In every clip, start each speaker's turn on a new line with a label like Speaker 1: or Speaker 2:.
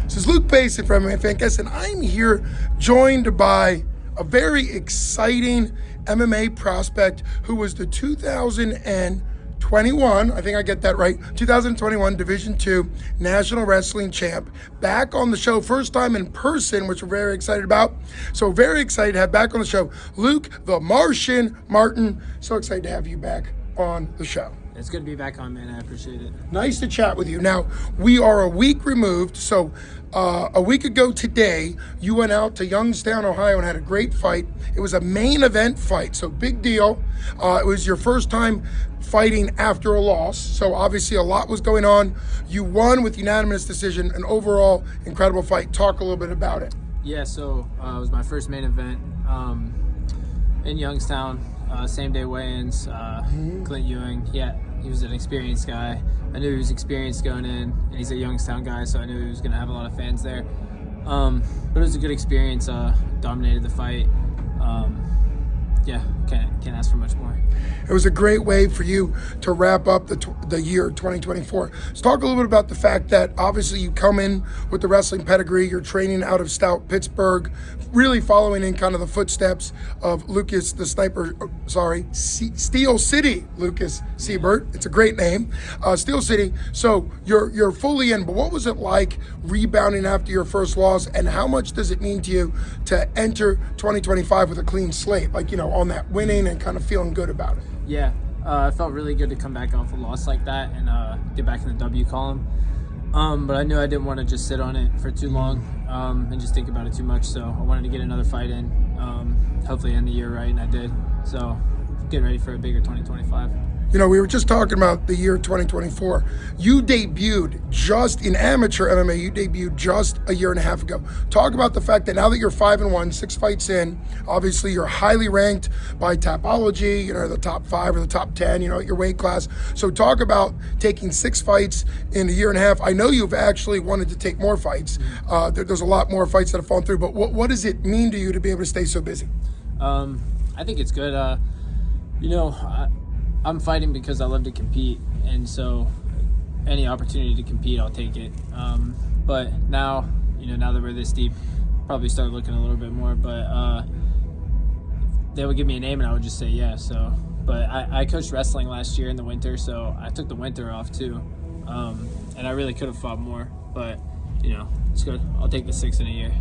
Speaker 1: This is Luke Payson from MMA Fancast, and I'm here joined by a very exciting MMA prospect who was the 2021, I think I get that right, 2021 Division II National Wrestling Champ. Back on the show, first time in person, which we're very excited about. So very excited to have back on the show, Luke the Martian Martin. So excited to have you back on the show.
Speaker 2: It's good to be back on, man. I appreciate it.
Speaker 1: Nice to chat with you. Now, we are a week removed, so a week ago today, you went out to Youngstown, Ohio, and had a great fight. It was a main event fight, so big deal. It was your first time fighting after a loss, so obviously a lot was going on. You won with unanimous decision, an overall incredible fight. Talk a little bit about it.
Speaker 2: Yeah, so it was my first main event in Youngstown. Same day weigh-ins. Clint Ewing, he was an experienced guy. I knew he was experienced going in, and he's a Youngstown guy, so I knew he was going to have a lot of fans there. But it was a good experience. Dominated the fight. Can't ask for much more.
Speaker 1: It was a great way for you to wrap up the year 2024. Let's talk a little bit about the fact that obviously you come in with the wrestling pedigree. You're training out of Stout, Pittsburgh, really following in kind of the footsteps of Lucas the Sniper, Steel City Lucas Siebert. It's a great name, Steel City. So you're fully in, but what was it like rebounding after your first loss, and how much does it mean to you to enter 2025 with a clean slate, like, on that winning and kind of feeling good about it?
Speaker 2: Yeah, it felt really good to come back off a loss like that and get back in the W column. But I knew I didn't want to just sit on it for too long and just think about it too much. So I wanted to get another fight in, hopefully end the year right, and I did. So get ready for a bigger 2025.
Speaker 1: We were just talking about the year 2024. You debuted just in amateur MMA. You debuted just a year and a half ago. Talk about the fact that now that you're 5-1, 6 fights in, obviously you're highly ranked by Tapology, the top 5 or the top 10, at your weight class. So talk about taking 6 fights in a year and a half. I know you've actually wanted to take more fights. There's a lot more fights that have fallen through, but what does it mean to you to be able to stay so busy?
Speaker 2: I think it's good. I'm fighting because I love to compete, and so any opportunity to compete, I'll take it. But now, now that we're this deep, probably start looking a little bit more. But they would give me a name, and I would just say yeah. So, but I coached wrestling last year in the winter, so I took the winter off too, and I really could have fought more, but it's good. I'll take the 6 in a year.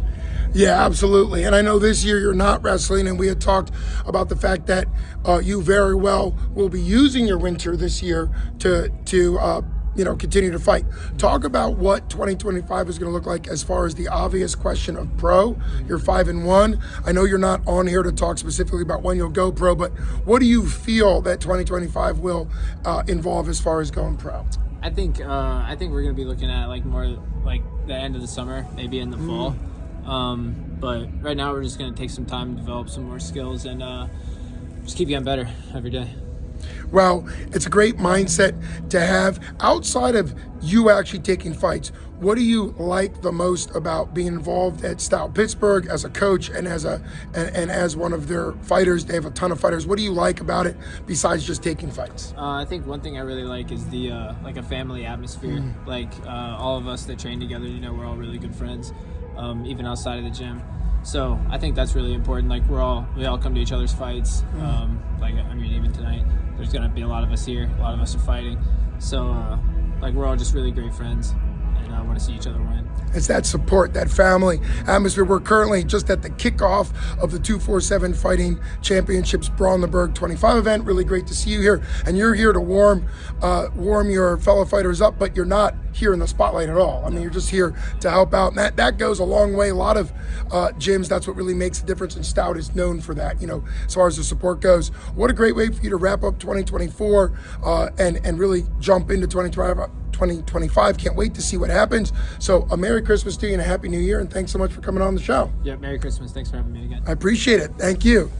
Speaker 1: Yeah, absolutely. And I know this year you're not wrestling, and we had talked about the fact that you very well will be using your winter this year to continue to fight. Talk about what 2025 is going to look like as far as the obvious question of pro. You're 5-1. I know you're not on here to talk specifically about when you'll go pro, but what do you feel that 2025 will involve as far as going pro?
Speaker 2: I think we're going to be looking at more like the end of the summer, maybe in the fall. But right now we're just going to take some time to develop some more skills and just keep getting better every day.
Speaker 1: Well, it's a great mindset to have. Outside of you actually taking fights, what do you like the most about being involved at Stout Pittsburgh as a coach and as one of their fighters? They have a ton of fighters. What do you like about it besides just taking fights?
Speaker 2: I think one thing I really like is the a family atmosphere. All of us that train together, we're all really good friends, even outside of the gym. So I think that's really important. We all come to each other's fights. Even tonight, there's gonna be a lot of us here. A lot of us are fighting. So we're all just really great friends, and I want to see each other win.
Speaker 1: It's that support, that family atmosphere. We're currently just at the kickoff of the 247 Fighting Championships Brawlenburg 25 event. Really great to see you here, and you're here to warm your fellow fighters up, but you're not here in the spotlight at all. You're just here to help out, and that goes a long way. A lot of gyms, that's what really makes the difference, and Stout is known for that, as far as the support goes. What a great way for you to wrap up 2024 and really jump into 2025. Can't wait to see what happens. So a Merry Christmas to you and a Happy New Year, and thanks so much for coming on the show.
Speaker 2: Yeah, Merry Christmas. Thanks for having me again.
Speaker 1: I appreciate it. Thank you.